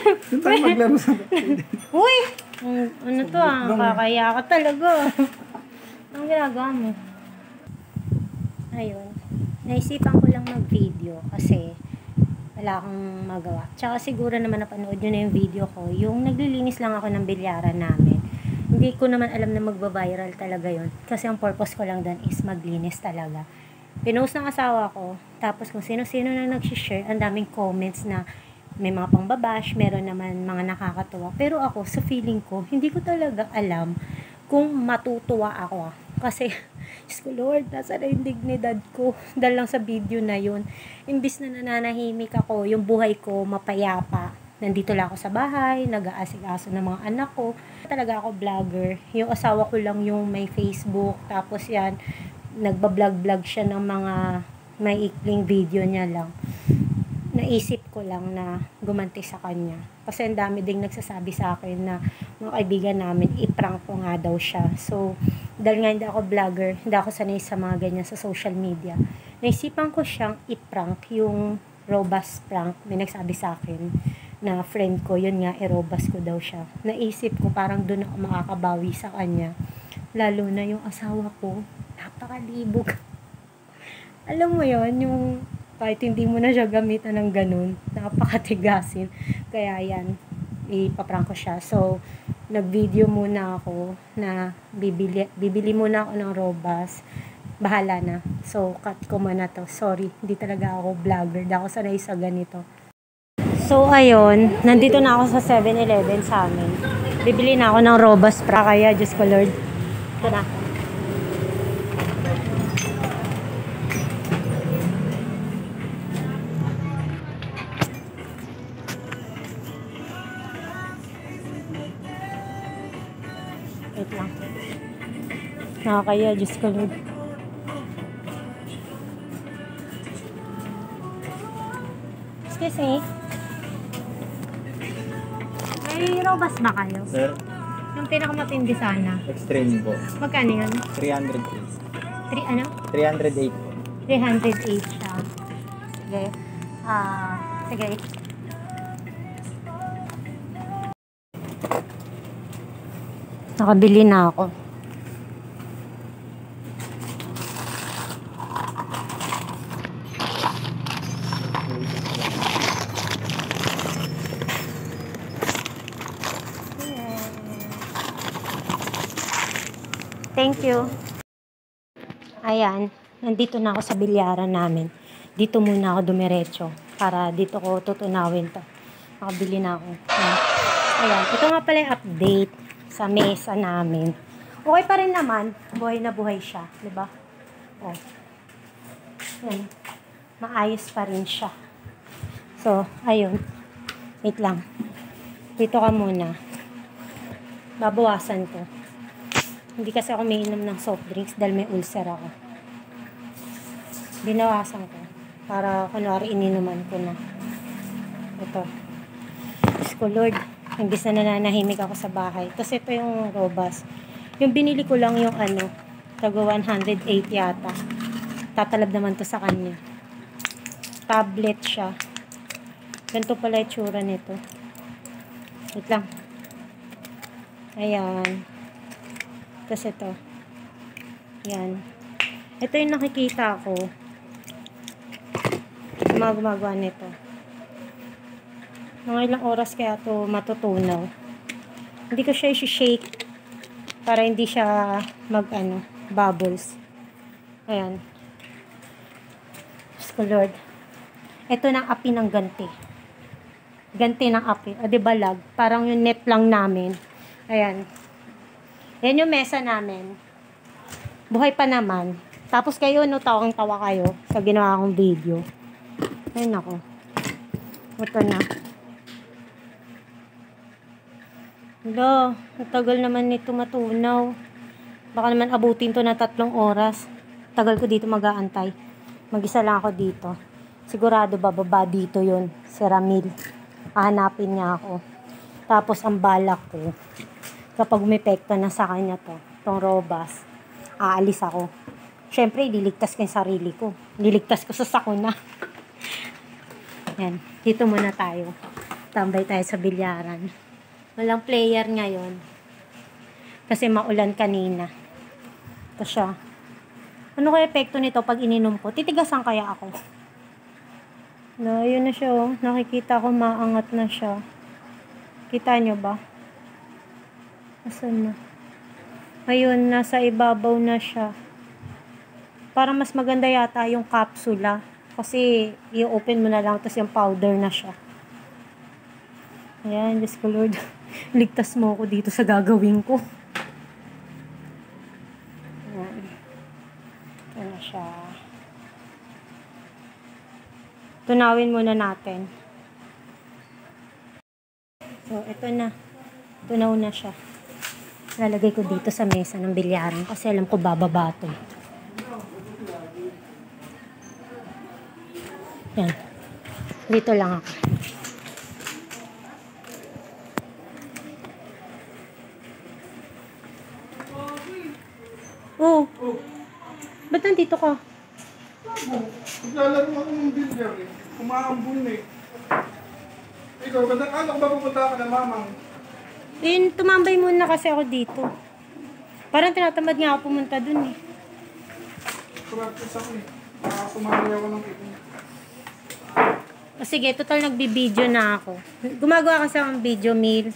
Doon tayo maglaro sa Uy! Ano to kakaya ka talaga. Anong ginagawa mo? Ayun. Naisipan ko lang mag-video kasi wala akong magawa. Tsaka siguro naman napanood nyo na yung video ko. Yung naglilinis lang ako ng bilyaran namin. Hindi ko naman alam na magba-viral talaga yun. Kasi ang purpose ko lang doon is maglinis talaga. Pinost ng asawa ko. Tapos kung sino-sino na nag-share, ang daming comments na may mga pangbabash, meron naman mga nakakatuwa. Pero ako, sa feeling ko, hindi ko talaga alam kung matutuwa ako. Kasi, Diyos ko Lord, nasa na yung dignidad ko. Dahil lang sa video na yun. Imbis na nananahimik ako, yung buhay ko mapayapa. Nandito lang ako sa bahay, nag-aasikaso ng mga anak ko. Talaga ako vlogger. Yung asawa ko lang yung may Facebook. Tapos yan, nagbablog-vlog siya ng mga may ikling video niya lang. Naisip ko lang na gumanti sa kanya. Kasi ang dami ding nagsasabi sa akin na mga kaibigan namin, i-prank ko nga daw siya. So, dahil nga hindi ako vlogger, hindi ako sanay sa mga ganyan sa social media. Naisipan ko siyang i-prank, yung robust prank. May nagsabi sa akin na friend ko, yun nga, i-robust ko daw siya. Naisip ko parang doon ako makakabawi sa kanya. Lalo na yung asawa ko, napakalibog. Alam mo yon yung kahit hindi mo na siya gamitan ng ganun, napakatigasin. Kaya yan, ipaprank ko siya. So, nag-video muna ako na bibili muna ako ng robust. Bahala na. So, cut ko muna to. Sorry, hindi talaga ako vlogger. Hindi ako sanay sa ganito. So, ayun, nandito na ako sa 7-Eleven sa amin. Bibili na ako ng robust pra. Kaya, Diyos ko Lord. Ito na. Wait lang. Nakakaya, Diyos ko Lord. Excuse me. May robust ba kayo? Sir? Yung pinakamatindi sana. Extreme po. Magkano yun? 308. Ano? 308 po. 308 siya. Sige. Sige. Nakabili na ako. Thank you. Ayan, nandito na ako sa bilyaran namin. Dito muna ako dumiretso para dito ko tutunawin to. Nakabili na ako. Ayan, ito nga pala yung update sa mesa namin. Okay pa rin naman, buhay na buhay siya, di ba? Oh. Ayan, maayos pa rin siya. So, ayun. Wait lang. Dito ka muna. Babawasan ko. Hindi kasi ako mainom ng soft drinks dahil may ulcer ako. Binawasan ko. Para kunwari ininuman ko na. Ito. Diyos ko Lord. Imbis na nananahimik ako sa bahay. Tapos ito yung robust. Yung binili ko lang yung tago 108 yata. Tatalab naman to sa kanya. Tablet siya. Ganito pala yung tsura nito. Wait lang. Ayan. Tapos ito. Yan. Ito yung nakikita ko. Mga gumagawa nito. Mga ilang oras kaya ito matutunaw. Hindi ko siya i-shake para hindi siya bubbles. Ayan. Diyos ko Lord. Ito ng api ng ganti. Ganti ng api. O diba lag? Parang yung net lang namin. Ayan. Yan yung mesa namin. Buhay pa naman. Tapos kayo, tawang-tawa kayo sa ginawa kong video. Ayun ako. Ito na. Hello, matagal naman nito matunaw. Baka naman abutin to na 3 oras. Tagal ko dito mag-aantay. Mag-isa lang ako dito. Sigurado bababa dito yun. Si Ramil. Hahanapin niya ako. Tapos ang balak ko, kapag umepekto na sa kanya itong robust, aalis ako. Siyempre, ililigtas ko yung sarili ko. Ililigtas ko sa sakuna. Yan. Dito muna tayo. Tambay tayo sa bilyaran. Walang player ngayon. Kasi maulan kanina. Ito siya. Ano kaya epekto nito pag ininom ko? Titigasan kaya ako? No, yun na siya oh. Nakikita ko maangat na siya. Kita nyo ba? Asan na? Ayun, nasa ibabaw na siya. Parang mas maganda yata yung kapsula. Kasi i-open mo na lang tapos yung powder na siya. Ayan, Diyos ko Lord. Ligtas mo ako dito sa gagawin ko. Ayan. Ito na siya. Tunawin muna natin. So, ito na. Tunaw na siya. Lalagay ko dito sa mesa ng bilyaran kasi alam ko bababa ito. Yan. Dito lang ako. Oh. Ba't nandito ka? Maglalaro ako ng bilyar eh. Kumaambun eh. Ikaw, gandang anak ba pupunta ka na mamang? Tumambay muna kasi ako dito. Parang tinatamad nga ako pumunta dun eh. Practice ako eh. Sumali ako ng ipin. O sige, total nagbibideo na ako. Gumagawa kasi akong video meal.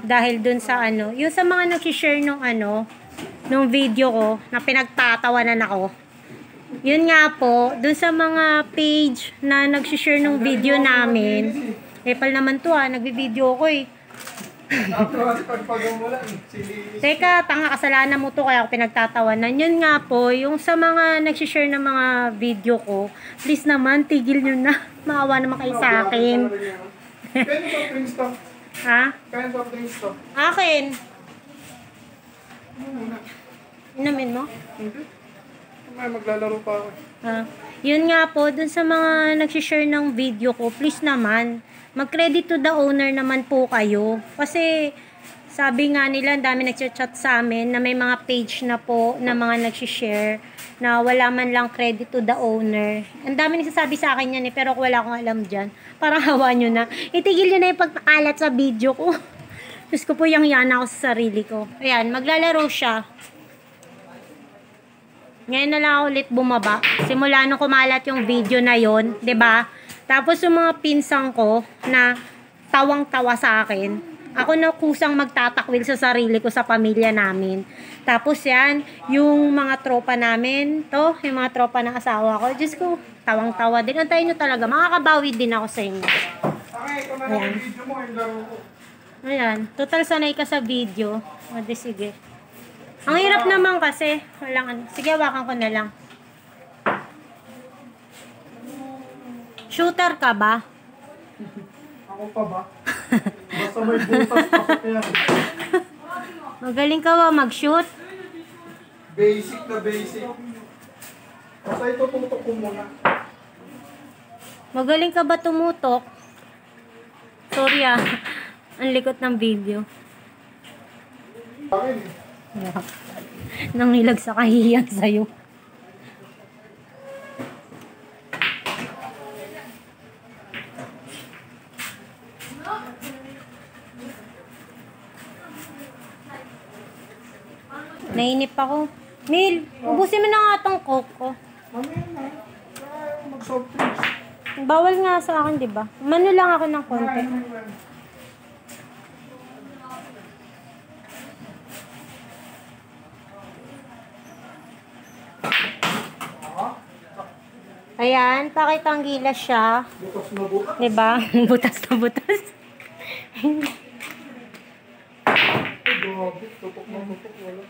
Dahil dun sa ano, yung sa mga nag-share nung ano, nung video ko, na pinagtatawanan ako. Yun nga po, dun sa mga page na nag-share nung video namin, epal naman to nagbibideo ko eh. After pagpagamulan eh. Teka, tanga, kasalanan mo to kaya ako pinagtatawanan. Yun nga po, yung sa mga nag-share ng mga video ko, please naman, tigil nyo na. Maawa naman kayo sa akin. Kaya ba drinks to? Ha? Kaya ba drinks to? Akin. Ano muna? Inamin mo? Hindi. May maglalaro pa ako. Yun nga po, dun sa mga nag-share ng video ko, please naman, mag-credit to the owner naman po kayo. Kasi, sabi nga nila, ang dami nag-chat sa amin na may mga page na po na mga nag-share na wala man lang credit to the owner. Ang dami nagsasabi sa akin yan eh, pero wala akong alam dyan. Parang hawa nyo na. Itigil nyo na yung pagpakalat sa video ko. Diyos ko po, yang yana ako sa sarili ko. Ayan, maglalaro siya. Ngayon na lang ako ulit bumaba. Simula nung kumalat yung video na yon, 'di ba? Tapos yung mga pinsang ko na tawang-tawa sa akin, ako na kusang magtatakwil sa sarili ko sa pamilya namin. Tapos yan, yung mga tropa namin, yung mga tropa ng asawa ko, Diyos ko, tawang-tawa din. Antayin nyo talaga, makakabawi din ako sa inyo. Okay, ito na lang yung video mo, yung laro ko. Ayan, total sanay ka sa video. O, di sige. Ang hirap naman kasi, walang ano. Sige, hawakan ko na lang. Shooter ka ba? Ako pa ba? Basta may butas, pasok yan. Magaling ka ba mag-shoot? Basic na basic. Basta ito tutok ko muna. Magaling ka ba tumutok? Sorry ang likot ng video. Akin eh. Nangilag sa kahihiyan sa'yo. Nainip ako. Mil, ubusin mo na nga itong coke ko. Mamaya na. Mag-soft drinks. Bawal nga sa akin, di ba? Mano lang ako ng konti. Ayan, pakita ang gilas siya. Butas na butas. Di ba? Butas na butas. Grabe, tutok na tutok. Wala.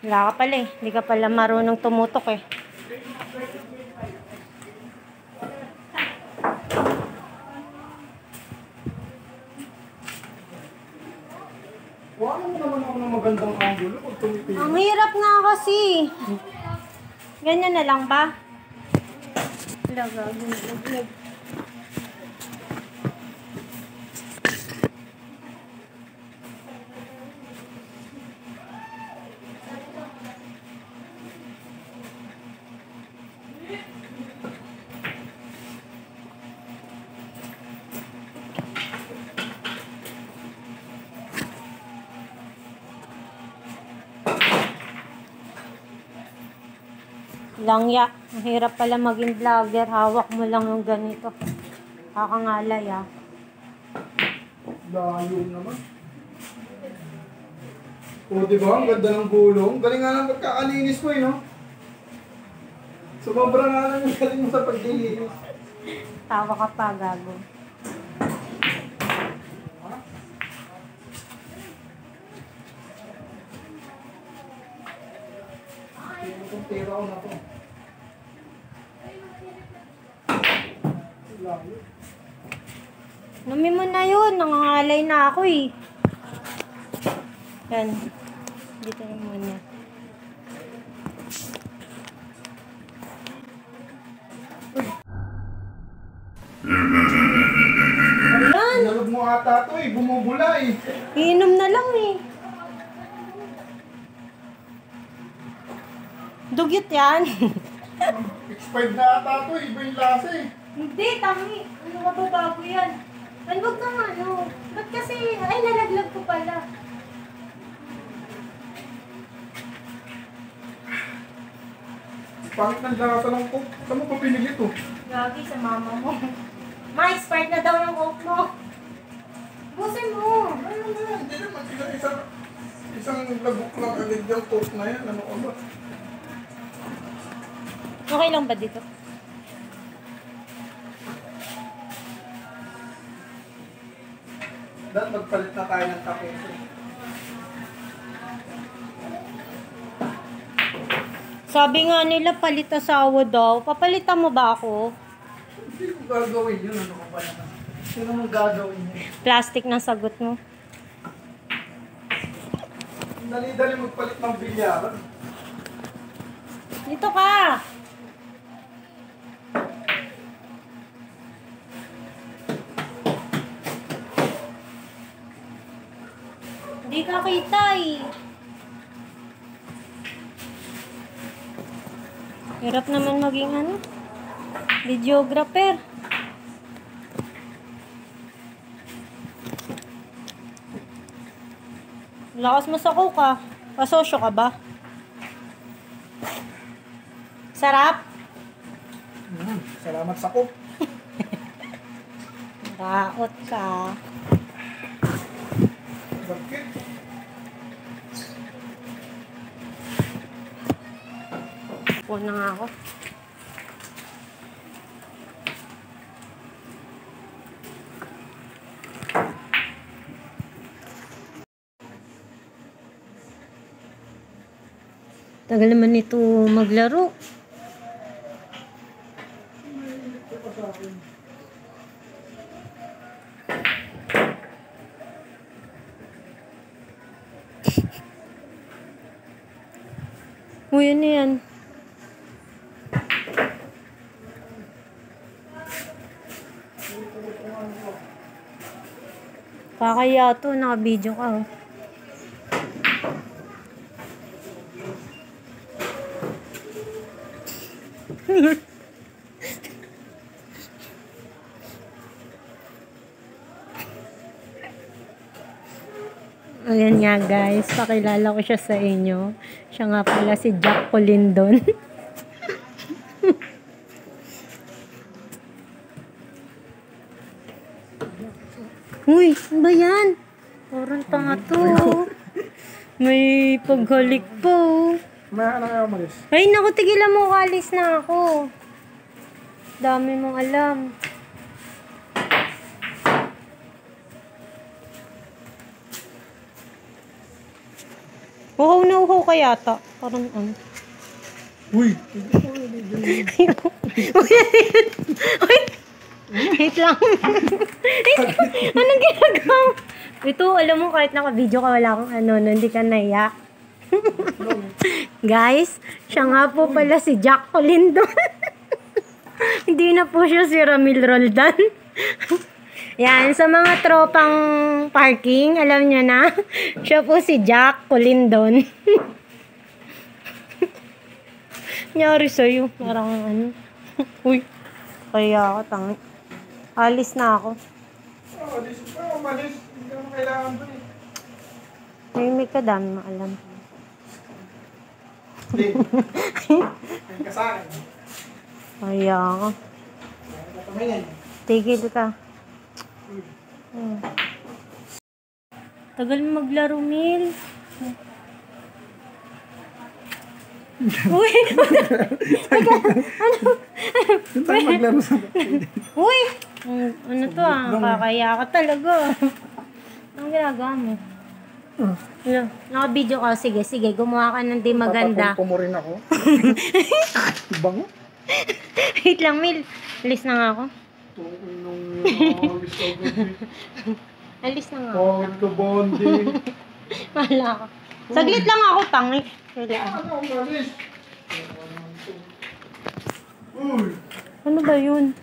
Wala ka pala eh. Hindi ka pala marunong tumutok eh. Wala mo naman ako ng magandang angulo pag tumitingin. Ang hirap nga kasi. Ganyan na lang ba? Lagag. Walang ya. Ang hirap pala maging vlogger. Hawak mo lang yung ganito. Kakangalay ah. Layo naman. O, diba? Ang ganda ng gulong. Galing nga lang pagkakalinis mo, no? Sumobra nga lang yung galing mo sa paglilinis. Tawa ka pa, gago. Itong pera ko na to. Layo. Nami mo na yun. Nangangalay na ako eh. Yan. Dito naman niya. Ayan. Nalog mo ata to eh. Bumubula eh. Iinom na lang eh. Dugyot yan. Expired na ata to eh. Iba yung lasa eh. Hindi, tami. Ano ka ba bago yan? Wag kang ano. Ba't kasi, ay nalaglag ko pala. Pangit ng lasa ng coke. Saan mo pa pinili to? Gagi sa mama mo. Ma, expired na daw yung coke mo. Busin mo. Ano na? Hindi naman sila isang lagok lang agad yung coke na yan. Ano ka ba? Okay lang ba dito? Dahil magpalit na tayo ng kape. Sabi nga nila, palit asawa daw. Papalitan mo ba ako? Hindi ko gagawin yun. Ano ka ba naman? Sino mong gagawin yun? Plastic na sagot mo. Dali-dali magpalit ng bilyaran. Dito ka! Hindi ka kita eh. Hirap naman maging ano, videographer. Lakas mo sa coke ah. Pasosyo ka ba? Sarap? Salamat sa coke. Raot ka. Bakit? Puno na nga ako. Tagal naman nito maglaro. Uy, ano yan? Kakaya to, naka-video ka oh. Ayan nga guys, pakilala ko siya sa inyo. Siya nga pala si Jack Colindon. Uy, ano ba yan? Parang tanga to. May paghalik po. May ano kayo malis? Ay, naku, tigilan mo, kalis na ako. Dami mong alam. Uhaw na uhaw ka yata. Parang ano. Uy! Uy! Wait lang. Anong ginagawa mo? Ito, alam mo, kahit naka-video ka, wala akong ano, hindi ka naiyak. Guys, siya nga po pala si Jack Colindon. Hindi na po siya si Ramil Roldan. Yan, sa mga tropang parking, alam nyo na, siya po si Jack Colindon. Nyari sa'yo, parang ano. Uy, kaya ako, tangi. Alis na ako. Alis pa, umalis. Hindi naman kailangan doon eh. May ka dami maalam. Hindi. Ayun ka sa akin. Kaya ka. Tumingin. Tigil ka. Tagal mo maglaro, Mil. Uy! Doon tayo maglaro sa Uy! Ano to kakaya ka talaga. Anong ginagawa mo? Hello, naka-video ka. Sige, gumawa ka ng di maganda. Papapumpo mo rin ako. Bango. Wait lang, Mil. Alis na nga ako. Alis na nga ako. Bakit ka bonding? Wala ka. Saglit lang ako, tangi. Kailangan. Ano ang malis? Uy! Ano ba yun?